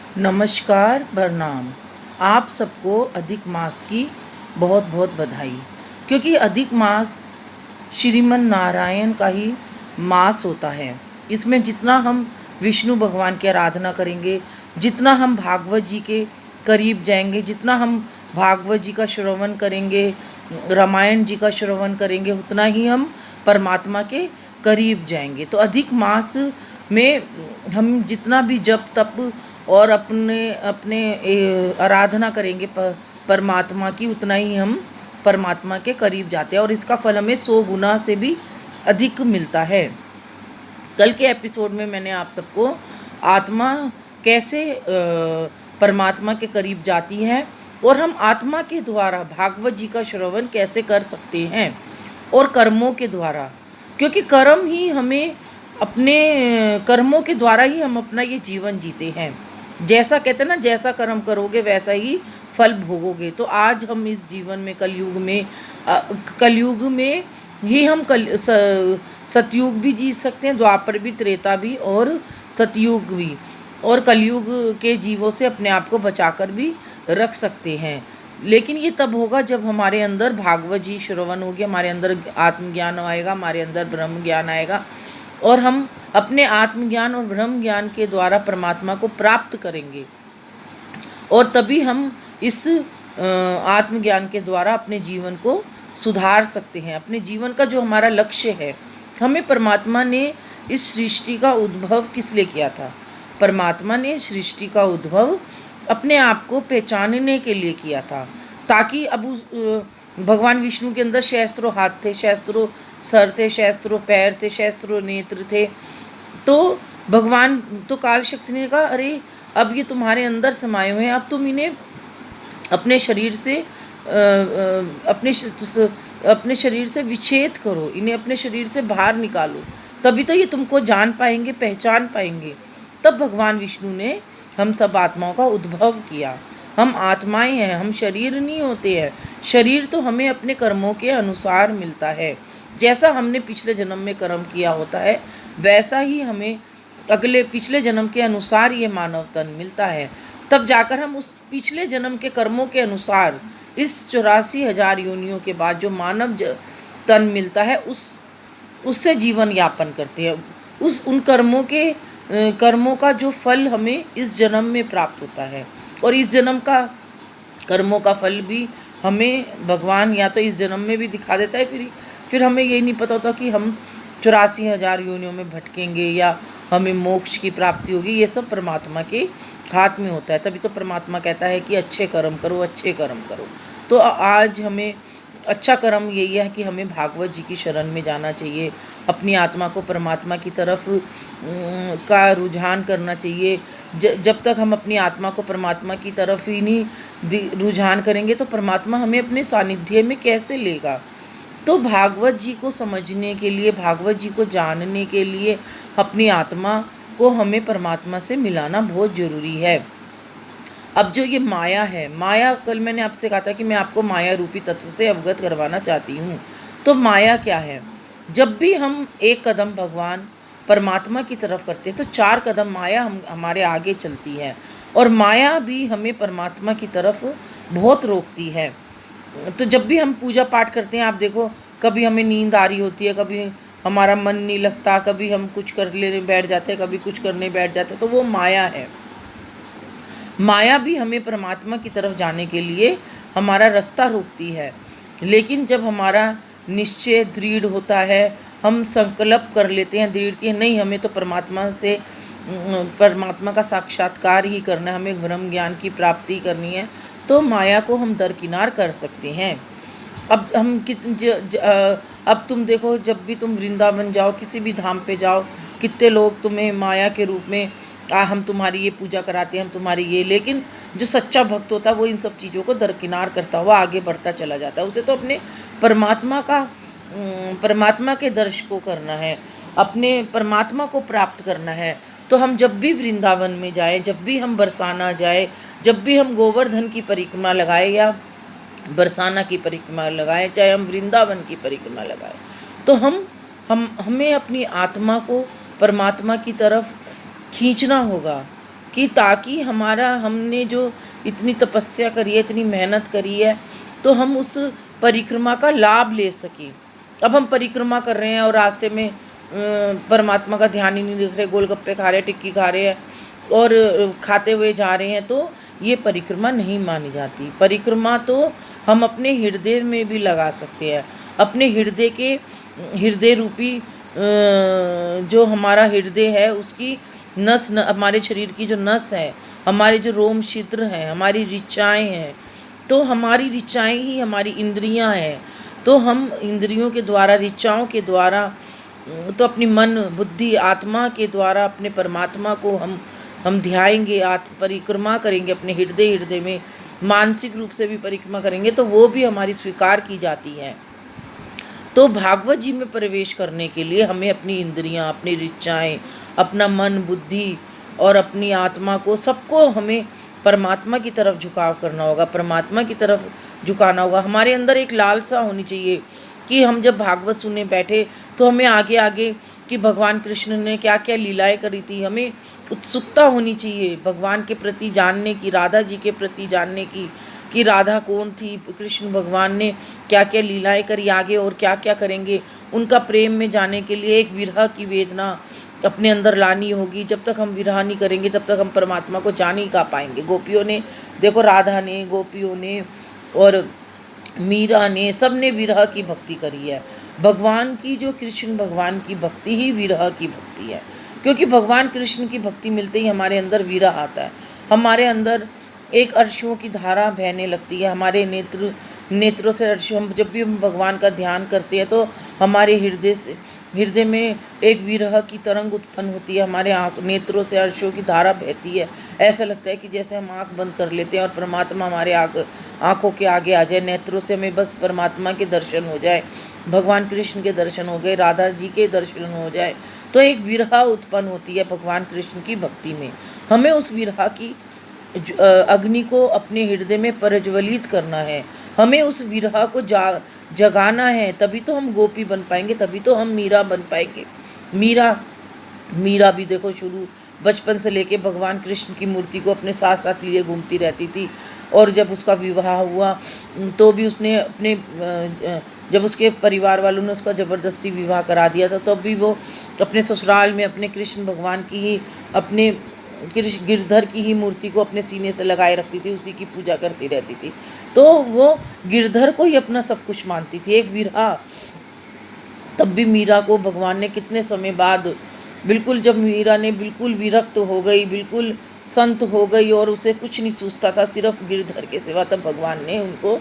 नमस्कार, प्रणाम। आप सबको अधिक मास की बहुत बहुत बधाई, क्योंकि अधिक मास श्रीमन नारायण का ही मास होता है। इसमें जितना हम विष्णु भगवान की आराधना करेंगे, जितना हम भागवत जी के करीब जाएंगे, जितना हम भागवत जी का श्रवण करेंगे, रामायण जी का श्रवण करेंगे, उतना ही हम परमात्मा के करीब जाएंगे। तो अधिक मास में हम जितना भी जप तप और अपने अपने आराधना करेंगे परमात्मा की, उतना ही हम परमात्मा के करीब जाते हैं और इसका फल हमें 100 गुना से भी अधिक मिलता है। कल के एपिसोड में मैंने आप सबको आत्मा कैसे परमात्मा के करीब जाती है और हम आत्मा के द्वारा भागवत जी का श्रवण कैसे कर सकते हैं, और कर्मों के द्वारा, क्योंकि कर्म ही हमें, अपने कर्मों के द्वारा ही हम अपना ये जीवन जीते हैं। जैसा कहते हैं ना, जैसा कर्म करोगे वैसा ही फल भोगोगे। तो आज हम इस जीवन में कलयुग में ही हम सतयुग भी जी सकते हैं, द्वापर भी, त्रेता भी और सतयुग भी, और कलयुग के जीवों से अपने आप को बचाकर भी रख सकते हैं। लेकिन ये तब होगा जब हमारे अंदर भागवत जी श्रवण होगी, हमारे अंदर आत्मज्ञान आएगा, हमारे अंदर ब्रह्म ज्ञान आएगा और हम अपने आत्मज्ञान और ब्रह्म ज्ञान के द्वारा परमात्मा को प्राप्त करेंगे। और तभी हम इस आत्मज्ञान के द्वारा अपने जीवन को सुधार सकते हैं। अपने जीवन का जो हमारा लक्ष्य है, हमें परमात्मा ने इस सृष्टि का उद्भव किस लिए किया था? परमात्मा ने सृष्टि का उद्भव अपने आप को पहचानने के लिए किया था, ताकि अब भगवान विष्णु के अंदर सहस्त्रों हाथ थे, सहस्त्रों सर थे, सहस्त्रों पैर थे, सहस्त्रों नेत्र थे। तो भगवान, तो काल शक्ति ने कहा, अरे अब ये तुम्हारे अंदर समाये हुए हैं, अब तुम इन्हें अपने शरीर से अपने शरीर से विच्छेद करो, इन्हें अपने शरीर से बाहर निकालो, तभी तो ये तुमको जान पाएंगे, पहचान पाएंगे। तब भगवान विष्णु ने हम सब आत्माओं का उद्भव किया। हम आत्माएं हैं, हम शरीर नहीं होते हैं। शरीर तो हमें अपने कर्मों के अनुसार मिलता है। जैसा हमने पिछले जन्म में कर्म किया होता है, वैसा ही हमें अगले पिछले जन्म के अनुसार ये मानव तन मिलता है। तब जाकर हम उस पिछले जन्म के कर्मों के अनुसार इस 84,000 योनियों के बाद जो मानव तन मिलता है, उससे जीवन यापन करते हैं। उन कर्मों का जो फल हमें इस जन्म में प्राप्त होता है, और इस जन्म का कर्मों का फल भी हमें भगवान या तो इस जन्म में भी दिखा देता है, फिर हमें ये नहीं पता होता कि हम 84,000 योनियों में भटकेंगे या हमें मोक्ष की प्राप्ति होगी। ये सब परमात्मा के हाथ में होता है। तभी तो परमात्मा कहता है कि अच्छे कर्म करो, अच्छे कर्म करो। तो आज हमें अच्छा कर्म यही है कि हमें भागवत जी की शरण में जाना चाहिए, अपनी आत्मा को परमात्मा की तरफ का रुझान करना चाहिए। जब तक हम अपनी आत्मा को परमात्मा की तरफ ही नहीं रुझान करेंगे, तो परमात्मा हमें अपने सानिध्य में कैसे लेगा? तो भागवत जी को समझने के लिए, भागवत जी को जानने के लिए अपनी आत्मा को हमें परमात्मा से मिलाना बहुत ज़रूरी है। अब जो ये माया है, माया, कल मैंने आपसे कहा था कि मैं आपको माया रूपी तत्व से अवगत करवाना चाहती हूँ। तो माया क्या है? जब भी हम एक कदम भगवान परमात्मा की तरफ करते हैं, तो 4 कदम माया हमारे आगे चलती है, और माया भी हमें परमात्मा की तरफ बहुत रोकती है। तो जब भी हम पूजा पाठ करते हैं, आप देखो, कभी हमें नींद आ रही होती है, कभी हमारा मन नहीं लगता, कभी हम कुछ कर लेने बैठ जाते हैं, कभी कुछ करने बैठ जाते हैं, तो वो माया है। माया भी हमें परमात्मा की तरफ जाने के लिए हमारा रास्ता रोकती है। लेकिन जब हमारा निश्चय दृढ़ होता है, हम संकल्प कर लेते हैं दृढ़ कि नहीं, हमें तो परमात्मा का साक्षात्कार ही करना है, हमें ब्रह्म ज्ञान की प्राप्ति करनी है, तो माया को हम दरकिनार कर सकते हैं। अब अब तुम देखो, जब भी तुम वृंदावन जाओ, किसी भी धाम पे जाओ, कितने लोग तुम्हें माया के रूप में हम तुम्हारी ये पूजा कराते हैं, हम तुम्हारी ये, लेकिन जो सच्चा भक्त होता है वो इन सब चीज़ों को दरकिनार करता हुआ आगे बढ़ता चला जाता है। उसे तो अपने परमात्मा के दर्शन को करना है, अपने परमात्मा को प्राप्त करना है। तो हम जब भी वृंदावन में जाए, जब भी हम बरसाना जाए, जब भी हम गोवर्धन की परिक्रमा लगाए या बरसाना की परिक्रमा लगाए, चाहे हम वृंदावन की परिक्रमा लगाए, तो हमें अपनी आत्मा को परमात्मा की तरफ खींचना होगा। कि ताकि हमारा हमने जो इतनी तपस्या करी है, इतनी मेहनत करी है, तो हम उस परिक्रमा का लाभ ले सकें। अब हम परिक्रमा कर रहे हैं और रास्ते में परमात्मा का ध्यान ही नहीं रख रहे, गोलगप्पे खा रहे, टिक्की खा रहे हैं और खाते हुए जा रहे हैं, तो ये परिक्रमा नहीं मानी जाती। परिक्रमा तो हम अपने हृदय में भी लगा सकते हैं। अपने हृदय रूपी जो हमारा हृदय है उसकी हमारे शरीर की जो नस है, हमारे जो रोम छिद्र हैं, हमारी ऋचाएँ हैं, तो हमारी ऋचाएँ ही हमारी इंद्रियाँ हैं। तो हम इंद्रियों के द्वारा, ऋचाओं के द्वारा, तो अपनी मन बुद्धि आत्मा के द्वारा अपने परमात्मा को हम ध्याएंगे, परिक्रमा करेंगे अपने हृदय में, मानसिक रूप से भी परिक्रमा करेंगे, तो वो भी हमारी स्वीकार की जाती है। तो भागवत जी में प्रवेश करने के लिए हमें अपनी इंद्रियां, अपनी ऋचाएँ, अपना मन बुद्धि और अपनी आत्मा को, सबको हमें परमात्मा की तरफ झुकाव करना होगा, परमात्मा की तरफ झुकाना होगा। हमारे अंदर एक लालसा होनी चाहिए कि हम जब भागवत सुनने बैठे तो हमें आगे आगे कि भगवान कृष्ण ने क्या क्या लीलाएं करी थी, हमें उत्सुकता होनी चाहिए भगवान के प्रति जानने की, राधा जी के प्रति जानने की, कि राधा कौन थी, कृष्ण भगवान ने क्या क्या लीलाएं करी, आगे और क्या क्या करेंगे। उनका प्रेम में जाने के लिए एक विरह की वेदना अपने अंदर लानी होगी। जब तक हम विरह नहीं करेंगे तब तक हम परमात्मा को जान ही का पाएंगे। गोपियों ने देखो, राधा ने, गोपियों ने और मीरा ने, सब ने विरह की भक्ति करी है। भगवान की जो कृष्ण भगवान की भक्ति ही विरह की भक्ति है, क्योंकि भगवान कृष्ण की भक्ति मिलते ही हमारे अंदर विरह आता है, हमारे अंदर एक अश्रुओं की धारा बहने लगती है, हमारे नेत्रों से अश्रु, हम जब भी हम भगवान का ध्यान करते हैं तो हमारे हृदय में एक विरह की तरंग उत्पन्न होती है, हमारे नेत्रों से अश्रुओं की धारा बहती है। ऐसा लगता है कि जैसे हम आँख बंद कर लेते हैं और परमात्मा हमारे आँखों के आगे आ जाए, नेत्रों से हमें बस परमात्मा के दर्शन हो जाए, भगवान कृष्ण के दर्शन हो गए, राधा जी के दर्शन हो जाए, तो एक विरह उत्पन्न होती है भगवान कृष्ण की भक्ति में। हमें उस विरह की अग्नि को अपने हृदय में प्रज्वलित करना है, हमें उस विरह को जगाना है, तभी तो हम गोपी बन पाएंगे, तभी तो हम मीरा बन पाएंगे। मीरा भी देखो, शुरू बचपन से लेके भगवान कृष्ण की मूर्ति को अपने साथ साथ लिए घूमती रहती थी, और जब उसका विवाह हुआ तो भी उसने अपने जब उसके परिवार वालों ने उसका ज़बरदस्ती विवाह करा दिया था, तब भी वो अपने ससुराल में अपने कृष्ण भगवान की ही, अपने गिरधर की ही मूर्ति को अपने सीने से लगाए रखती थी, उसी की पूजा करती रहती थी। तो वो गिरधर को ही अपना सब कुछ मानती थी, एक विरहा। तब भी मीरा को भगवान ने कितने समय बाद, बिल्कुल जब मीरा ने बिल्कुल विरक्त हो गई, बिल्कुल संत हो गई और उसे कुछ नहीं सूझता था सिर्फ गिरधर के सिवा, तब भगवान ने उनको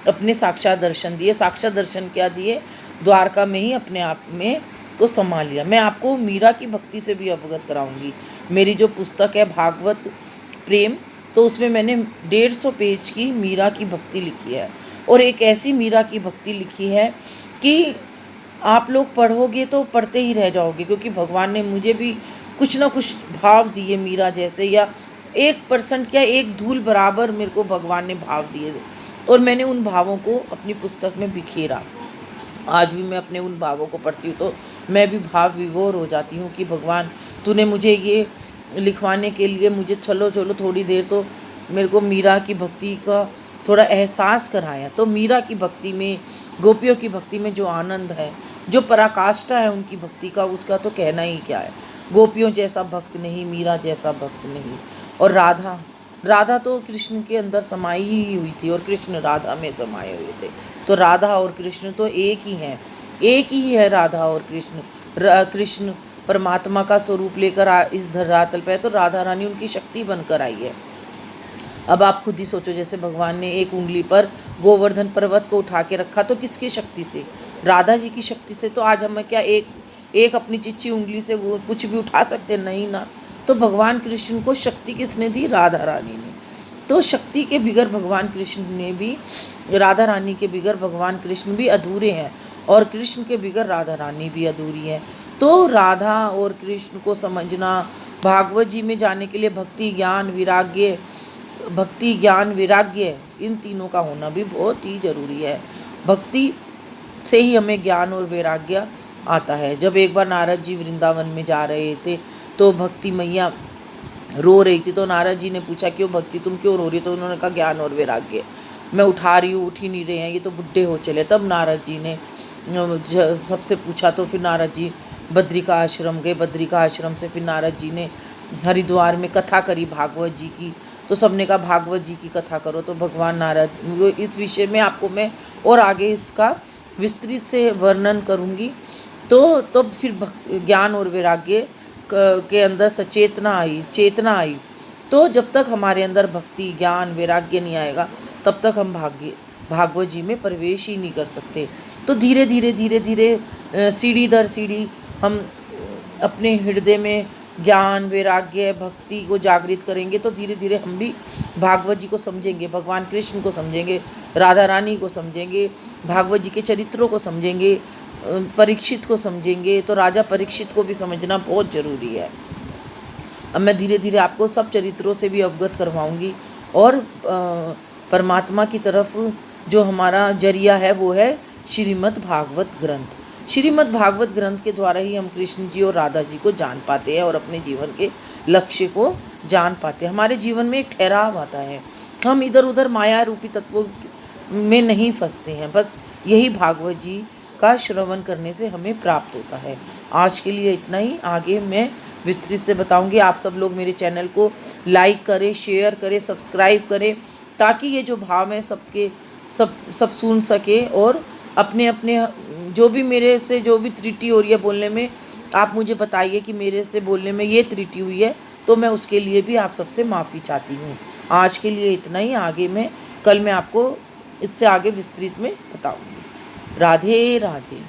अपने साक्षात दर्शन दिए। साक्षात दर्शन क्या दिए? द्वारका में ही अपने आप में को समा लिया। मैं आपको मीरा की भक्ति से भी अवगत कराऊंगी। मेरी जो पुस्तक है भागवत प्रेम, तो उसमें मैंने 150 पेज की मीरा की भक्ति लिखी है, और एक ऐसी मीरा की भक्ति लिखी है कि आप लोग पढ़ोगे तो पढ़ते ही रह जाओगे, क्योंकि भगवान ने मुझे भी कुछ ना कुछ भाव दिए मीरा जैसे, या 1% क्या 1 धूल बराबर मेरे को भगवान ने भाव दिए, और मैंने उन भावों को अपनी पुस्तक में बिखेरा। आज भी मैं अपने उन भावों को पढ़ती हूँ तो मैं भी भाव विभोर हो जाती हूँ कि भगवान तूने मुझे ये लिखवाने के लिए मुझे चलो थोड़ी देर तो मेरे को मीरा की भक्ति का थोड़ा एहसास कराया। तो मीरा की भक्ति में, गोपियों की भक्ति में जो आनंद है, जो पराकाष्ठा है उनकी भक्ति का, उसका तो कहना ही क्या है। गोपियों जैसा भक्त नहीं, मीरा जैसा भक्त नहीं। और राधा तो कृष्ण के अंदर समाई ही हुई थी, और कृष्ण राधा में समाये हुए थे। तो राधा और कृष्ण तो एक ही हैं, एक ही है राधा और कृष्ण। कृष्ण परमात्मा का स्वरूप लेकर इस धरातल पे, तो राधा रानी उनकी शक्ति बनकर आई है। अब आप खुद ही सोचो, जैसे भगवान ने एक उंगली पर गोवर्धन पर्वत को उठा के रखा, तो किसकी शक्ति से? राधा जी की शक्ति से। तो आज हम क्या एक अपनी चिच्ची उंगली से वो कुछ भी उठा सकते? नहीं ना। तो भगवान कृष्ण को शक्ति किसने दी? राधा रानी ने। तो शक्ति के बिगर भगवान कृष्ण ने भी, राधा रानी के बिगर भगवान कृष्ण भी अधूरे हैं, और कृष्ण के बिगर राधा रानी भी अधूरी है। तो राधा और कृष्ण को समझना, भागवत जी में जाने के लिए भक्ति ज्ञान वैराग्य इन तीनों का होना भी बहुत ही ज़रूरी है। भक्ति से ही हमें ज्ञान और वैराग्य आता है। जब एक बार नारद जी वृंदावन में जा रहे थे तो भक्ति मैया रो रही थी, तो नारद जी ने पूछा क्यों भक्ति तुम क्यों रो रही हो? तो उन्होंने कहा ज्ञान और वैराग्य, मैं उठा रही हूँ, उठ ही नहीं रहे हैं, ये तो बुढ़े हो चले। तब नारद जी ने सबसे पूछा, तो फिर नारद जी बद्री का आश्रम गए। बद्री का आश्रम से फिर नारद जी ने हरिद्वार में कथा करी भागवत जी की। तो सबने कहा भागवत जी की कथा करो। तो भगवान नारद, वो इस विषय में आपको मैं और आगे इसका विस्तृत से वर्णन करूँगी। तो फिर ज्ञान और वैराग्य के अंदर सचेतना आई, चेतना आई। तो जब तक हमारे अंदर भक्ति ज्ञान वैराग्य नहीं आएगा, तब तक हम भागवत जी में प्रवेश ही नहीं कर सकते। तो धीरे धीरे धीरे धीरे सीढ़ी दर सीढ़ी हम अपने हृदय में ज्ञान वैराग्य भक्ति को जागृत करेंगे, तो धीरे धीरे हम भी भागवत जी को समझेंगे, भगवान कृष्ण को समझेंगे, राधा रानी को समझेंगे, भागवत जी के चरित्रों को समझेंगे, परीक्षित को समझेंगे। तो राजा परीक्षित को भी समझना बहुत ज़रूरी है। अब मैं धीरे धीरे आपको सब चरित्रों से भी अवगत करवाऊंगी। और परमात्मा की तरफ जो हमारा जरिया है वो है श्रीमद् भागवत ग्रंथ। श्रीमद् भागवत ग्रंथ के द्वारा ही हम कृष्ण जी और राधा जी को जान पाते हैं और अपने जीवन के लक्ष्य को जान पाते हैं। हमारे जीवन में एक ठहराव आता है, हम इधर उधर माया रूपी तत्वों में नहीं फंसते हैं। बस यही भागवत जी का श्रवण करने से हमें प्राप्त होता है। आज के लिए इतना ही, आगे मैं विस्तृत से बताऊंगी। आप सब लोग मेरे चैनल को लाइक करें, शेयर करें, सब्सक्राइब करें, ताकि ये जो भाव है सबके सब सुन सके। और अपने अपने जो भी मेरे से जो भी त्रुटि हो रही है बोलने में, आप मुझे बताइए कि मेरे से बोलने में ये त्रुटि हुई है, तो मैं उसके लिए भी आप सबसे माफ़ी चाहती हूँ। आज के लिए इतना ही, आगे कल मैं आपको इससे आगे विस्तृत में बताऊँगी। राधे राधे।